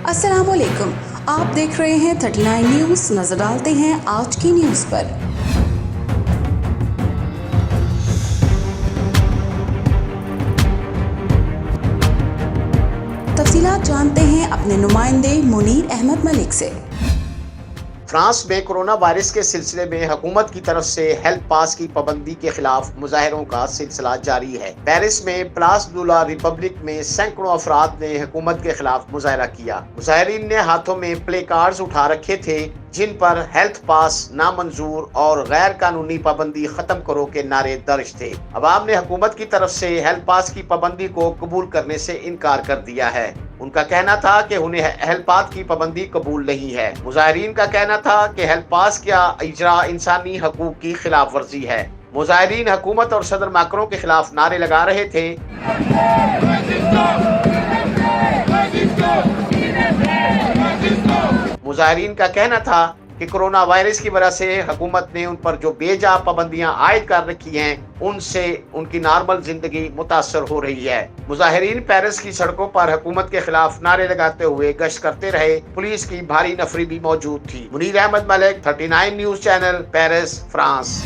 अस्सलाम वालेकुम, आप देख रहे हैं 39 न्यूज़। नजर डालते हैं आज की न्यूज़ पर। तफसीलात जानते हैं अपने नुमाइंदे मुनीर अहमद मलिक से। फ्रांस में कोरोना वायरस के सिलसिले में हुकूमत की तरफ से हेल्थ पास की पाबंदी के खिलाफ मुजाहरों का सिलसिला जारी है। पेरिस में प्लास दू ला रिपब्लिक में सैकड़ों अफराद ने हुकूमत के खिलाफ मुजाहरा किया। मुजाहरीन ने हाथों में प्ले कार्ड्स उठा रखे थे जिन पर हेल्थ पास नामंजूर और गैर कानूनी पाबंदी खत्म करो के नारे दर्ज थे। अवाम ने हुकूमत की तरफ से हेल्थ पास की पाबंदी को कबूल करने से इनकार कर दिया है। उनका कहना था कि उन्हें हेल्थ पास की पाबंदी कबूल नहीं है। मुजाहरीन का कहना था कि हेल्थ पास का इजरा इंसानी हकूक की खिलाफ वर्जी है। मुजाहरीन हुकूमत और सदर मैक्रों के खिलाफ नारे लगा रहे थे। मुजाहरीन का कहना था कि कोरोना वायरस की वजह से हुकूमत ने उन पर जो बेजा पाबंदियां आयद कर रखी हैं, उनसे उनकी नॉर्मल जिंदगी मुतासर हो रही है। मुजाहिरीन पेरिस की सड़कों पर हुकूमत के खिलाफ नारे लगाते हुए गश्त करते रहे। पुलिस की भारी नफरी भी मौजूद थी। Munir Ahmed Malik, 39 news channel, Paris, France.